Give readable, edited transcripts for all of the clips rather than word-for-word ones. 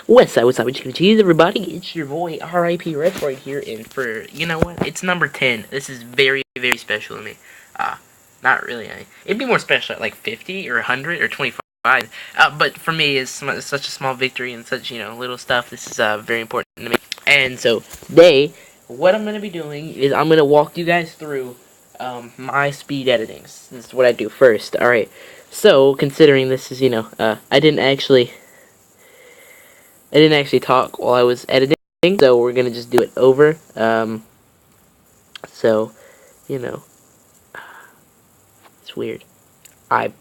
What's up, chicken cheese, everybody? It's your boy, R.I.P. Retroid here, and for, you know what, it's number 10. This is very, very special to me. Not really, it'd be more special at like 50 or 100 or 25. But for me, it's such a small victory and such, little stuff. This is, very important to me. And so, today, what I'm going to be doing is I'm going to walk you guys through, my speed editings. This is what I do first, alright. So, considering this is, I didn't actually talk while I was editing, so we're gonna just do it over. So, you know, it's weird. In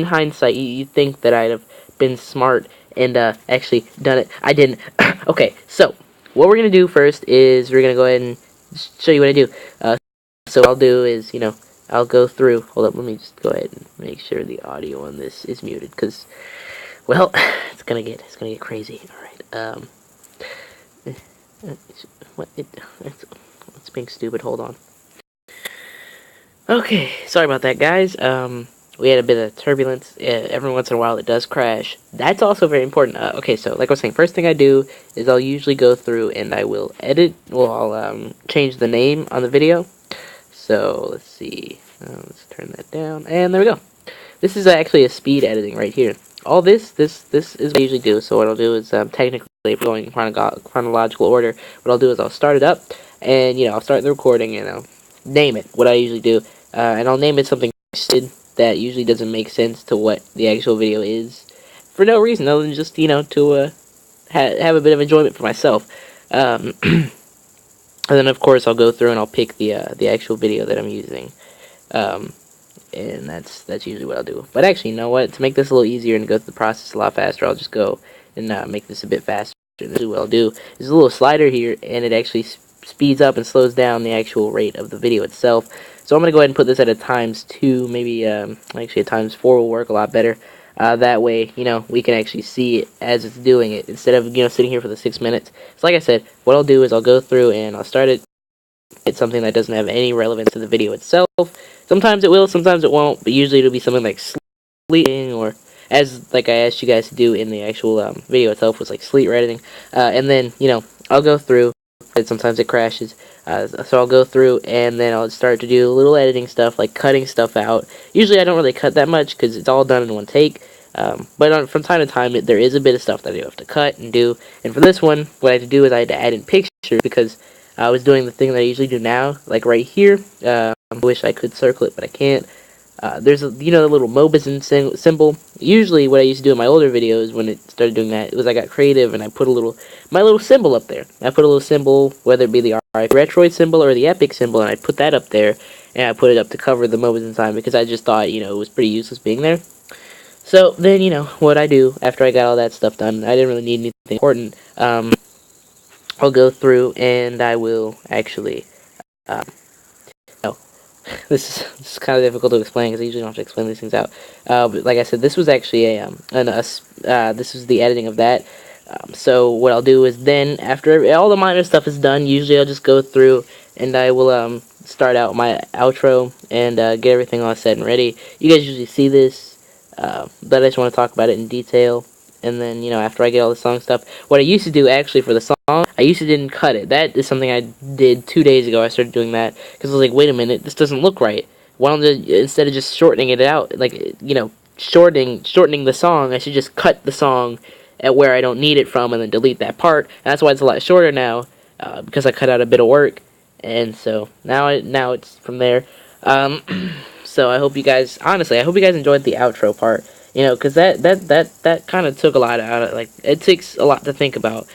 hindsight, you'd think that I'd have been smart and actually done it. I didn't. Okay, so what we're gonna do first is we're gonna go ahead and show you what I do. So what I'll do is, I'll go through. Hold up, let me just go ahead and make sure the audio on this is muted, because, well, it's gonna get crazy. All right. It's being stupid. Hold on. Okay, sorry about that, guys. We had a bit of turbulence. Every once in a while, it does crash. That's also very important. Okay, so like I was saying, first thing I do is I'll usually go through and I will edit. Well, I'll change the name on the video. So let's see. Let's turn that down, and there we go. This is actually a speed editing right here. All this is what I usually do. So what I'll do is, technically, if we're going in chronological order, what I'll do is I'll start it up, and, I'll start the recording, and I'll name it, what I usually do, and I'll name it something that usually doesn't make sense to what the actual video is, for no reason other than just, to, have a bit of enjoyment for myself. And then, of course, I'll go through and I'll pick the actual video that I'm using. And that's usually what I'll do. But actually, you know what? To make this a little easier and go through the process a lot faster, I'll just go and make this a bit faster. This is what I'll do. There's a little slider here, and it actually speeds up and slows down the actual rate of the video itself. So I'm going to go ahead and put this at a ×2, maybe actually a ×4 will work a lot better. That way, we can actually see it as it's doing it, instead of, sitting here for the 6 minutes. So like I said, what I'll do is I'll go through and I'll start it. It's something that doesn't have any relevance to the video itself. Sometimes it will, sometimes it won't, but usually it'll be something like sleeping, or as like I asked you guys to do in the actual video itself, was like sleep editing. And then, I'll go through, and sometimes it crashes, so I'll go through and then I'll start to do a little editing stuff, like cutting stuff out. Usually I don't really cut that much because it's all done in one take. But from time to time, there is a bit of stuff that I do have to cut and do. And for this one, what I had to do is I had to add in pictures, because I was doing the thing that I usually do now, like right here. I wish I could circle it, but I can't. There's the little Mobizen symbol. Usually what I used to do in my older videos when it started doing that, was I got creative and I put my little symbol up there. I put a little symbol, whether it be the RIP Retroid symbol or the Epic symbol, and I put that up there, and I put it up to cover the Mobizen sign, because I just thought, it was pretty useless being there. So then, what I do after I got all that stuff done, I didn't really need anything important. I'll go through and I will actually, this is kind of difficult to explain, because I usually don't have to explain these things out. But like I said, this was actually this was the editing of that. So what I'll do is then, after all the minor stuff is done, usually I'll just go through and I will start out my outro and get everything all set and ready. You guys usually see this, but I just want to talk about it in detail. And then, after I get all the song stuff, what I used to do actually for the song, I used to didn't cut it. That is something I did 2 days ago. I started doing that because I was like, wait a minute, this doesn't look right. Why don't I, instead of just shortening it out, like, shortening the song, I should just cut the song at where I don't need it from and then delete that part. And that's why it's a lot shorter now, because I cut out a bit of work. And so now it's from there. So I hope you guys, honestly, enjoyed the outro part. Because that kind of took a lot out of, like, it takes a lot to think about,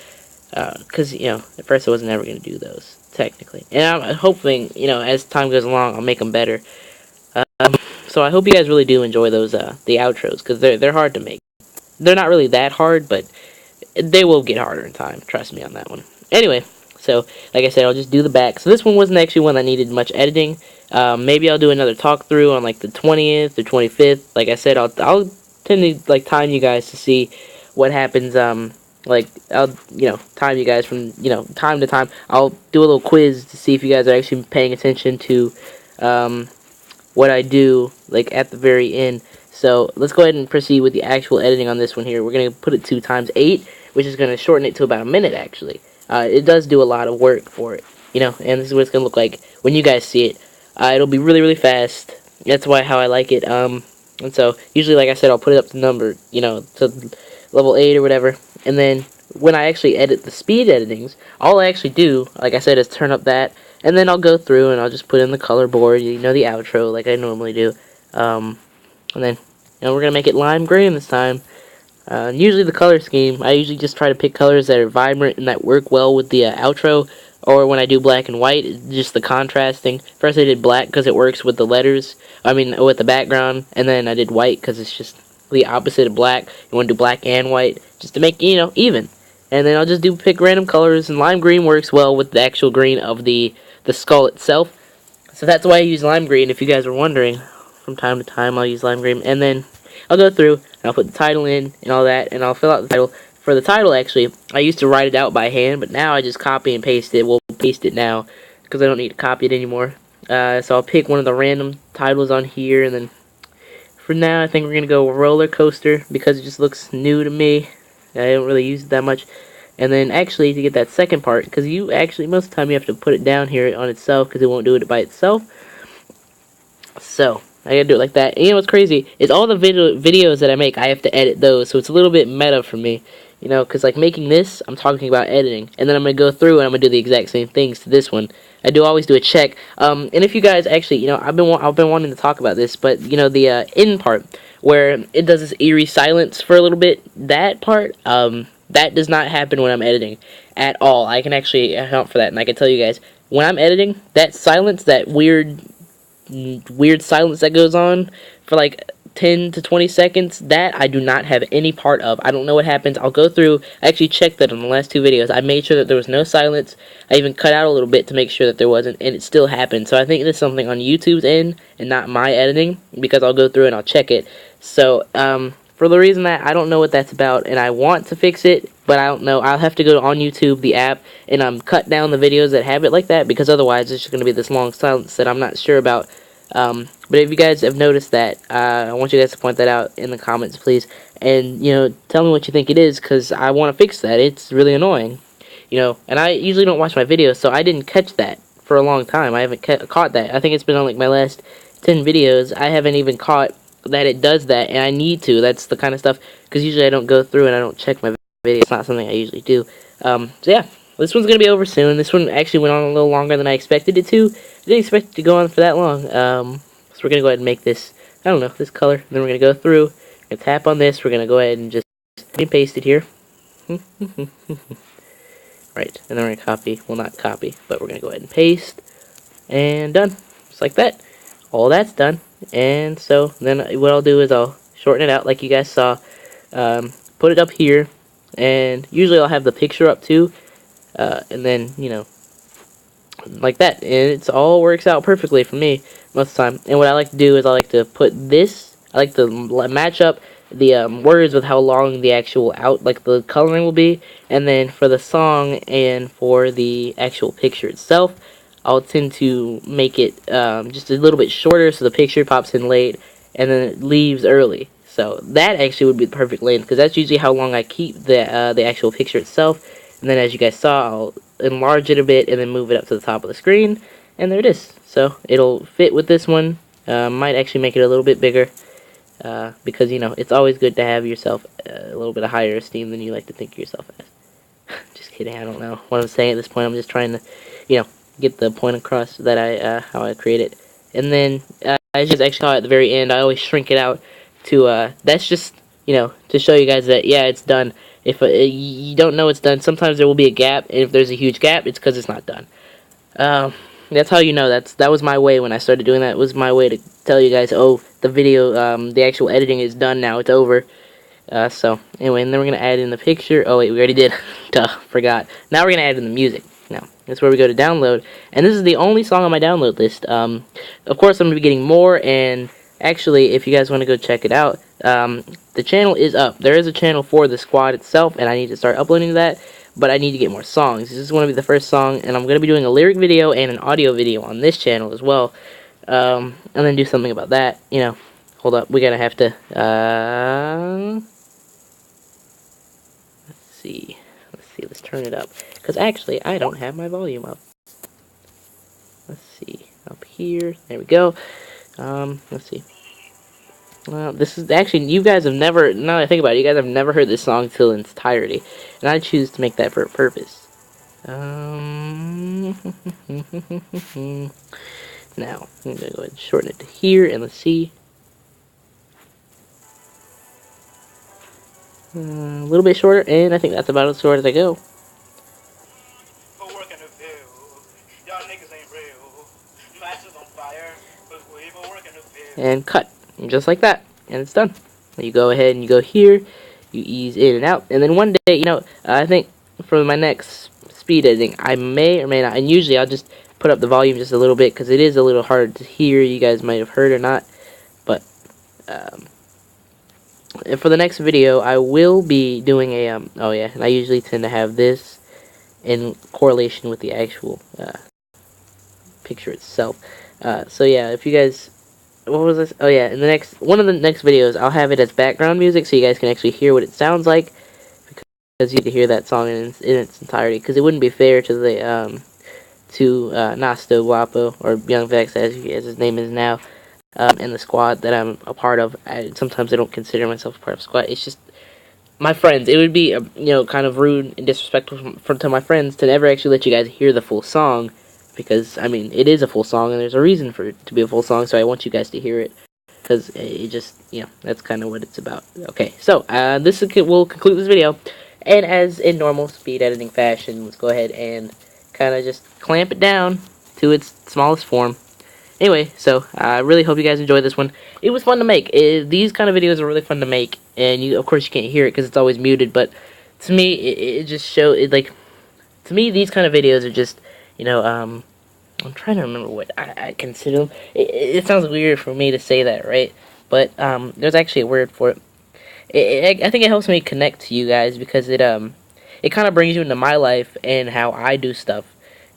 because, at first I wasn't ever going to do those, technically, and I'm hoping, as time goes along, I'll make them better. So I hope you guys really do enjoy those, the outros, because they're hard to make. They're not really that hard, but they will get harder in time, trust me on that one. Anyway, so, like I said, I'll just do the back. So this one wasn't actually one that needed much editing. Maybe I'll do another talk through on, like, the 20th or 25th. Like I said, I'll tend to, like, time you guys to see what happens. Like, I'll time you guys from time to time. I'll do a little quiz to see if you guys are actually paying attention to what I do, like, at the very end. So let's go ahead and proceed with the actual editing on this one here. We're gonna put it to ×8. which is going to shorten it to about a minute actually. It does do a lot of work for it, you know, and this is what it's going to look like when you guys see it. It'll be really, really fast. That's why how I like it. And so usually, like I said, I'll put it up to number, you know, to level 8 or whatever. And then when I actually edit the speed editings, all I actually do, like I said, is turn up that, and then I'll go through and I'll just put in the color board, you know, the outro like I normally do. And then, you know, we're gonna make it lime green this time. Usually the color scheme, I usually just try to pick colors that are vibrant and that work well with the outro. Or when I do black and white, just the contrasting. First I did black because it works with the letters, with the background, and then I did white because it's just the opposite of black. You want to do black and white, just to make, you know, even. And then I'll just pick random colors, and lime green works well with the actual green of the skull itself. So that's why I use lime green, if you guys were wondering. From time to time I'll use lime green, and then I'll go through, and I'll put the title in, and all that, and I'll fill out the title. For the title, actually, I used to write it out by hand, but now I just copy and paste it. We'll paste it now, because I don't need to copy it anymore. So I'll pick one of the random titles on here, and then for now, I think we're going to go roller coaster, because it just looks new to me. I don't really use it that much. And then, actually, to get that second part, because most of the time you have to put it down here on itself, because it won't do it by itself. So I gotta do it like that. And you know what's crazy is all the videos that I make, I have to edit those, so it's a little bit meta for me. You know, because like making this, I'm talking about editing, and then I'm gonna go through and I'm gonna do the exact same things to this one. I do always do a check. And if you guys actually, you know, I've been wanting to talk about this, but you know the end part where it does this eerie silence for a little bit. That part, that does not happen when I'm editing at all. I can actually account for that, and I can tell you guys when I'm editing, that silence, that weird silence that goes on for like 10 to 20 seconds, that I do not have any part of. I don't know what happens. I'll go through, I actually checked that on the last 2 videos. I made sure that there was no silence. I even cut out a little bit to make sure that there wasn't, and it still happened. So I think there's something on YouTube's end and not my editing, because I'll go through and I'll check it. So for the reason that I don't know what that's about, and I want to fix it, but I don't know. I'll have to go on YouTube, the app, and cut down the videos that have it like that, because otherwise it's just going to be this long silence that I'm not sure about. But if you guys have noticed that, I want you guys to point that out in the comments, please. And, you know, tell me what you think it is, because I want to fix that. It's really annoying. You know, and I usually don't watch my videos, so I didn't catch that for a long time. I haven't caught that. I think it's been on, like, my last 10 videos. I haven't even caught that it does that, and I need to. That's the kind of stuff, because usually I don't go through and I don't check my videos. It's not something I usually do. So, yeah. This one's going to be over soon. This one actually went on a little longer than I expected it to. I didn't expect it to go on for that long. So we're going to go ahead and make this, I don't know, this color. And then we're going to go through, and tap on this. We're going to go ahead and just paste it here. Right, and then we're going to copy. Well, not copy, but we're going to go ahead and paste. And done. Just like that. All that's done. And so then what I'll do is I'll shorten it out like you guys saw. Put it up here. And usually I'll have the picture up too. And then, you know, like that, and it all works out perfectly for me most of the time. And what I like to do is I like to put this, I like to match up the words with how long the actual the coloring will be, and then for the song and for the actual picture itself, I'll tend to make it just a little bit shorter so the picture pops in late and then it leaves early. So that actually would be the perfect length, because that's usually how long I keep the actual picture itself. And then as you guys saw, I'll enlarge it a bit and then move it up to the top of the screen. And there it is. So it'll fit with this one. Might actually make it a little bit bigger. Because, you know, it's always good to have yourself a little bit of higher esteem than you like to think of yourself as. Just kidding, I don't know what I'm saying at this point. I'm just trying to, you know, get the point across that how I create it. And then, as you guys actually saw at the very end, I always shrink it out to, that's just, you know, to show you guys that, yeah, it's done. If you don't know it's done, sometimes there will be a gap, and if there's a huge gap, it's because it's not done. That's how you know. That was my way when I started doing that. It was my way to tell you guys, oh, the video, the actual editing is done now. It's over. So, anyway, and then we're going to add in the picture. Oh, wait, we already did. Duh, forgot. Now we're going to add in the music. Now, that's where we go to download. And this is the only song on my download list. Of course, I'm going to be getting more, and actually, if you guys want to go check it out, the channel is up. There is a channel for the squad itself, and I need to start uploading to that, but I need to get more songs. This is going to be the first song, and I'm going to be doing a lyric video and an audio video on this channel as well, and then do something about that. You know, hold up, we're going to have to, let's see. Let's turn it up. Because actually, I don't have my volume up. Let's see. Up here. There we go. Let's see. Well, this is actually, you guys have never, now that I think about it, you guys have never heard this song till its entirety. And I choose to make that for a purpose. Now, I'm going to go ahead and shorten it to here, and let's see. A little bit shorter, and I think that's about as short as I go. And cut, just like that, and it's done. You go ahead and you go here, you ease in and out, and then one day, you know, I think for my next speed editing, I may or may not, and usually I'll just put up the volume just a little bit, because it is a little hard to hear, you guys might have heard or not, but, and for the next video, I will be doing a, oh yeah, and I usually tend to have this in correlation with the actual, picture itself, so yeah, if you guys, what was this? Oh yeah, in the next one of the next videos, I'll have it as background music, so you guys can actually hear what it sounds like, because you can hear that song in its entirety. Because it wouldn't be fair to the Nasto Guapo, or Young Vex as his name is now, and the squad that I'm a part of. Sometimes I don't consider myself a part of the squad. It's just my friends. It would be you know, kind of rude and disrespectful to my friends to never actually let you guys hear the full song. Because, I mean, it is a full song, and there's a reason for it to be a full song, so I want you guys to hear it. Because it just, you know, that's kind of what it's about. Okay, so, this will conclude this video. And as in normal speed editing fashion, let's go ahead and kind of just clamp it down to its smallest form. Anyway, so, I really hope you guys enjoyed this one. It was fun to make. These kind of videos are really fun to make. And, of course, you can't hear it because it's always muted. But, to me, it just shows, to me, these kind of videos are just, you know, I'm trying to remember what I consider them. It sounds weird for me to say that, right? But there's actually a word for it. I think it helps me connect to you guys because it kind of brings you into my life and how I do stuff.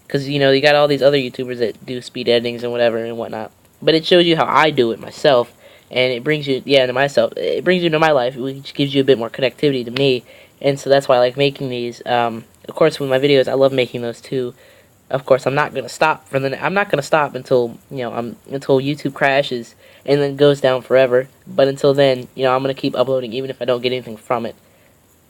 Because, you know, you got all these other YouTubers that do speed editings and whatever and whatnot. But it shows you how I do it myself. And it brings you, into myself. It brings you into my life, which gives you a bit more connectivity to me. And so that's why I like making these. Of course, with my videos, I love making those too. Of course, I'm not gonna stop I'm not gonna stop until, you know, until YouTube crashes and then goes down forever. But until then, you know, I'm gonna keep uploading even if I don't get anything from it.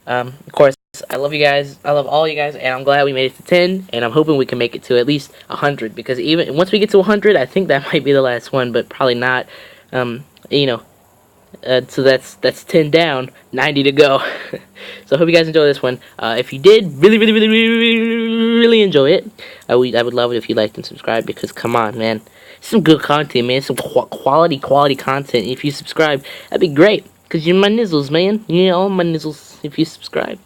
Of course, I love you guys. I love all you guys, and I'm glad we made it to 10. And I'm hoping we can make it to at least 100, because even once we get to 100, I think that might be the last one, but probably not. You know. So that's 10 down, 90 to go. So I hope you guys enjoy this one. If you did really enjoy it, I would love it if you liked and subscribed, because come on, man, some good content, man, some quality content. If you subscribe, that'd be great, because you're my nizzles, man. You're all my nizzles if you subscribe.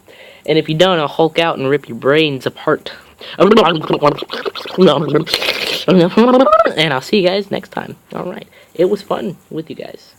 And if you don't, I'll Hulk out and rip your brains apart. And I'll see you guys next time. Alright, it was fun with you guys.